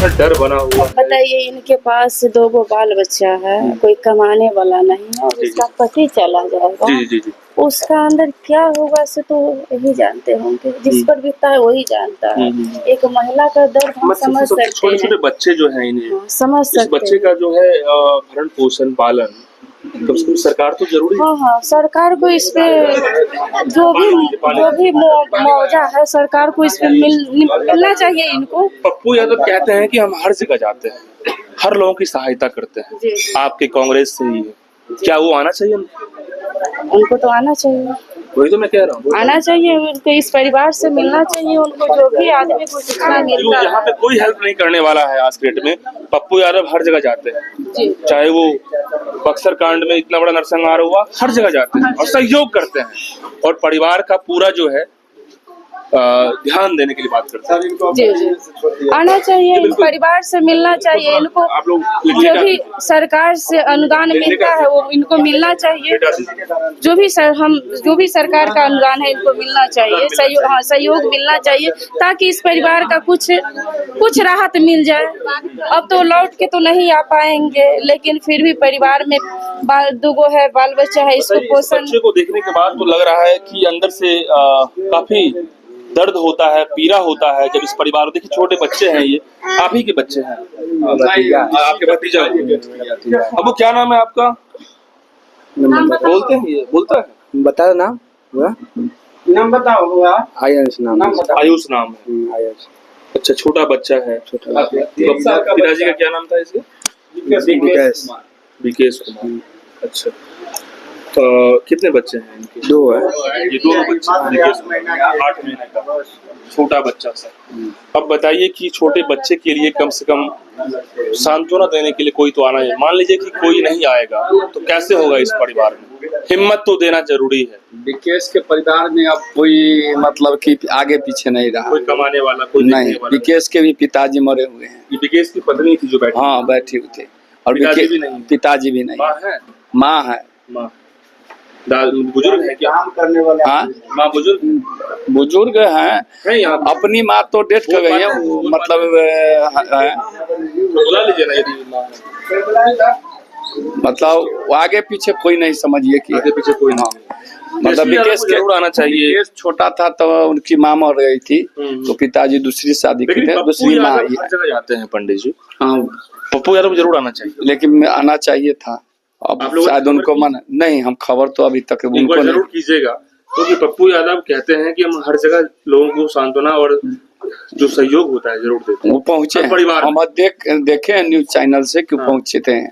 डर बना हुआ है। बताइए, इनके पास 2 गो बाल बच्चा है, कोई कमाने वाला नहीं है और जी, उसका पति चला जाएगा, जी जी जी। उसका अंदर क्या होगा से तो यही जानते होंगे, जिस पर बीतता है वही जानता है। एक महिला का दर्द हम समझ सकते छोटे छोटे हैं। बच्चे जो हैं इन्हें, हाँ, समझ इस सकते बच्चे हैं। का जो है भरण पोषण पालन कम से कम सरकार तो जरूरी है। हाँ हाँ, सरकार को इस पे जो भी मुआवजा है, सरकार को इस पे मिलना चाहिए इनको। पप्पू यादव कहते हैं कि हम हर जगह जाते हैं, हर लोगों की सहायता करते हैं, आपके कांग्रेस से ही है, क्या वो आना चाहिए? उनको तो आना चाहिए, वही तो मैं कह रहा हूँ, आना चाहिए उनको, इस परिवार से मिलना चाहिए उनको, जो भी आदमी को शिक्षा मिलता है। यहाँ पे कोई हेल्प नहीं करने वाला है आज के डेट में। पप्पू यादव हर जगह जाते हैं, चाहे वो बक्सर कांड में इतना बड़ा नरसंहार हुआ, हर जगह जाते हैं और सहयोग करते हैं और परिवार का पूरा जो है ध्यान देने के लिए बात करते हैं। जी जी, आना चाहिए, परिवार से मिलना चाहिए इनको। आप लोग जो भी सरकार से अनुदान मिलता है वो इनको मिलना चाहिए। जो भी सरकार का अनुदान है इनको मिलना चाहिए, सहयोग मिलना चाहिए, ताकि इस परिवार का कुछ राहत मिल जाए। अब तो लौट के तो नहीं आ पाएंगे, लेकिन फिर भी परिवार में 2 गो है, बाल बच्चा है, इसको पोषण। बच्चे को देखने के बाद तो लग रहा है कि अंदर से काफी दर्द होता है, पीड़ा होता है जब इस परिवार को देखिए। छोटे बच्चे हैं, ये आप ही के बच्चे हैं, आपके भतीजा। अब वो क्या नाम है आपका? बोलते हैं, ये बोलता है, बता नाम नाम बताओ। आयुष नाम आयुष नाम है। आयुष। अच्छा, छोटा बच्चा है। छोटा पिताजी का क्या नाम था इसके? विकेश। विकेश कुमार। अच्छा, तो कितने बच्चे हैं इनके? 2 है। ये दोनों बच्चे, 8 महीने का छोटा बच्चा सा। अब बताइए कि छोटे बच्चे के लिए कम से कम सांत्वना देने के लिए कोई तो आना है। मान लीजिए कि कोई नहीं आएगा तो कैसे होगा इस परिवार में? हिम्मत तो देना जरूरी है। विकेश के परिवार में अब कोई मतलब कि आगे पीछे नहीं रहा, कोई कमाने वाला, कोई नहीं। विकेश के भी पिताजी मरे हुए हैं। ये विकेश की पत्नी थी जो बैठी? हाँ, बैठी हुई थी। और पिताजी भी नहीं? पिताजी भी नहीं। माँ है? माँ है। माँ बुजुर्ग है क्या? करने वाले। हाँ, माँ बुजुर्ग हैं। अपनी माँ तो डेथ कर गई है, मतलब बुला लीजिए ना यदि माँ है। मतलब आगे पीछे कोई नहीं, समझिए कि आगे पीछे कोई नहीं। मतलब विकेश जरूर आना चाहिए। विकेश छोटा था तो उनकी माँ मर गई थी, तो पिताजी दूसरी शादी की थे, दूसरी माँ। हर जगह जाते हैं पंडित जी। हाँ, पप्पू यादव जरूर आना चाहिए, लेकिन आना चाहिए था। अब शायद उनको मन नहीं, हम खबर तो अभी तक उनको जरूर कीजिएगा, क्योंकि पप्पू यादव कहते हैं कि हम हर जगह लोगों को सांत्वना और जो सहयोग होता है जरूर देते हैं। वो पहुँचे परिवार, हम देखे हैं न्यूज चैनल से कि पहुँचते हैं,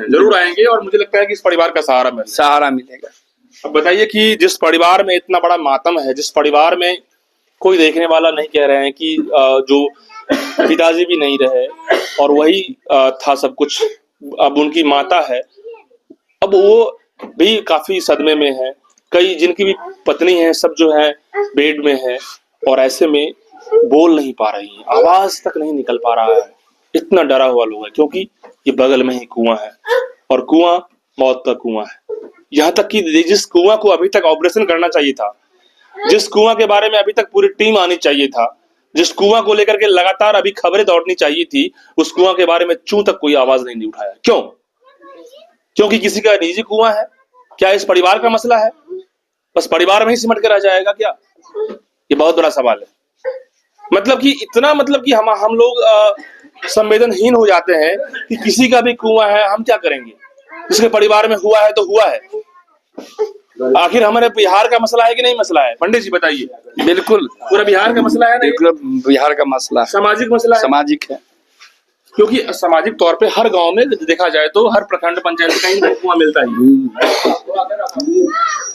जरूर आएंगे और मुझे लगता है कि इस परिवार का सहारा मिलेगा। अब बताइए कि जिस परिवार में इतना बड़ा मातम है, जिस परिवार में कोई देखने वाला नहीं, कह रहे हैं कि जो पिताजी भी नहीं रहे और वही था सब कुछ, अब उनकी माता है, अब वो भी काफी सदमे में है। कई जिनकी भी पत्नी है, सब जो है बेड में है और ऐसे में बोल नहीं पा रही है, आवाज तक नहीं निकल पा रहा है। इतना डरा हुआ लोग है, क्योंकि ये बगल में ही कुआं है और कुआं मौत का कुआं है। यहाँ तक कि जिस कुआं को अभी तक ऑपरेशन करना चाहिए था, जिस कुआं के बारे में अभी तक पूरी टीम आनी चाहिए था, जिस कुआं को लेकर के लगातार अभी खबरें दौड़नी चाहिए थी, उस कुआं के बारे में चूं तक कोई आवाज नहीं उठाया। क्यों? क्योंकि किसी का निजी कुआं है? क्या इस परिवार का मसला है? बस परिवार में ही सिमट के रह जाएगा क्या? ये बहुत बड़ा सवाल है। मतलब कि इतना, मतलब कि हम लोग संवेदनहीन हो जाते हैं कि किसी का भी कुआं है, हम क्या करेंगे? जिसके परिवार में हुआ है तो हुआ है। आखिर हमारे बिहार का मसला है कि नहीं मसला है? पंडित जी बताइए। बिल्कुल पूरा बिहार का मसला है ना? बिल्कुल बिहार का मसला, सामाजिक मसला है। सामाजिक है, क्योंकि सामाजिक तौर पे हर गांव में देखा जाए तो हर प्रखंड पंचायत में कहीं ना कुआं मिलता ही।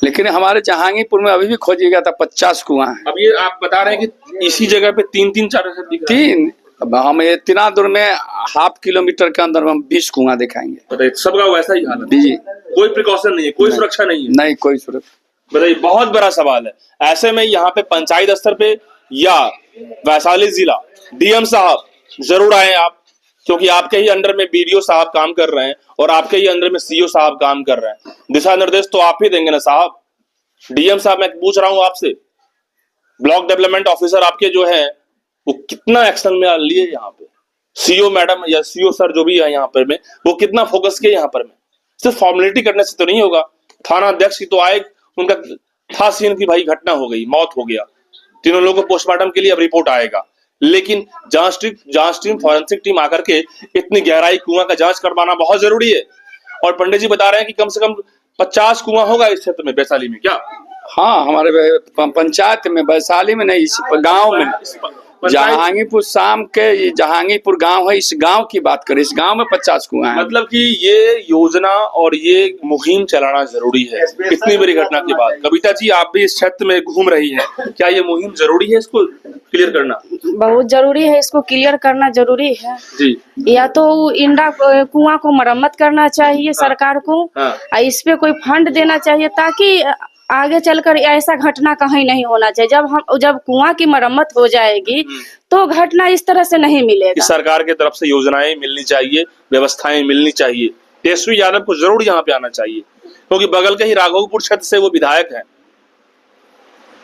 लेकिन हमारे जहांगीरपुर में अभी भी खोजिएगा था 50 कुआं है। अब ये आप बता रहे हैं कि इसी जगह पे 3-4 अब हम इतना दूर में ½ किलोमीटर के अंदर हम 20 कुआं दिखाएंगे। बताइए, सबका वैसा ही हाल है, कोई प्रिकॉशन नहीं है, कोई सुरक्षा नहीं है। नहीं, कोई सुरक्षा। बताइए, बहुत बड़ा सवाल है। ऐसे में यहाँ पे पंचायत स्तर पे या वैशाली जिला डीएम साहब जरूर आए आप, क्योंकि आपके ही अंडर में बीडीओ साहब काम कर रहे हैं और आपके ही अंडर में सीओ साहब काम कर रहे हैं। दिशा निर्देश तो आप ही देंगे ना साहब। डीएम साहब, मैं पूछ रहा हूं आपसे, ब्लॉक डेवलपमेंट ऑफिसर आपके जो है वो कितना एक्शन में लिए यहाँ पे? सीओ मैडम या सीओ सर जो भी है यहाँ पर में, वो कितना फोकस किया यहाँ पर में? सिर्फ फॉर्मेलिटी करने से तो नहीं होगा। थाना अध्यक्ष की तो आए, उनका था सीन की भाई घटना हो गई, मौत हो गया, तीनों लोगों को पोस्टमार्टम के लिए अब रिपोर्ट आएगा, लेकिन जांच टीम फॉरेंसिक टीम आकर के इतनी गहराई कुआं का जांच करवाना बहुत जरूरी है। और पंडित जी बता रहे हैं कि कम से कम 50 कुआं होगा इस क्षेत्र में, वैशाली में, क्या? हाँ, हमारे पंचायत में, वैशाली में नहीं, इस गांव में, जहांगीरपुर शाम के जहांगीरपुर गांव है, इस गांव की बात करें, इस गांव में 50 कुआं हैं। मतलब कि ये योजना और ये मुहिम चलाना जरूरी है इतनी बड़ी घटना के बाद। कविता जी, आप भी इस क्षेत्र में घूम रही हैं, क्या ये मुहिम जरूरी है, इसको क्लियर करना? बहुत जरूरी है, इसको क्लियर करना जरूरी है जी। या तो इंडा कुआं को मरम्मत करना चाहिए सरकार को, और इस पे कोई फंड देना चाहिए ताकि आगे चलकर ऐसा घटना कहीं नहीं होना चाहिए। जब कुआं की मरम्मत हो जाएगी तो घटना इस तरह से नहीं मिलेगा। सरकार की तरफ से योजनाएं मिलनी चाहिए, व्यवस्थाएं मिलनी चाहिए। तेजस्वी यादव को जरूर यहाँ पे आना चाहिए, क्योंकि बगल के ही राघोपुर क्षेत्र से वो विधायक हैं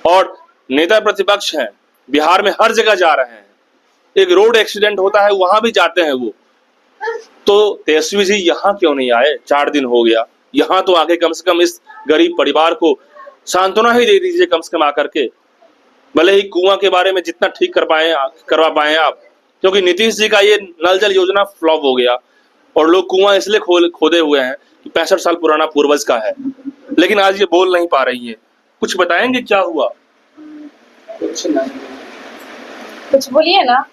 और नेता प्रतिपक्ष हैं, बिहार में हर जगह जा रहे हैं। एक रोड एक्सीडेंट होता है वहां भी जाते हैं वो। तो तेजस्वी जी यहाँ क्यों नहीं आए? 4 दिन हो गया, यहाँ तो आके कम से कम इस गरीब परिवार को सांत्वना ही दे दीजिए कम से कम आकर के। भले ही कुआं के बारे में जितना ठीक करवा पाए आप, क्योंकि नीतीश जी का ये नल जल योजना फ्लॉप हो गया और लोग कुआं इसलिए खोदे हुए हैं कि 65 साल पुराना पूर्वज का है, लेकिन आज ये बोल नहीं पा रही है। कुछ बताएंगे क्या हुआ? कुछ बोलिए ना।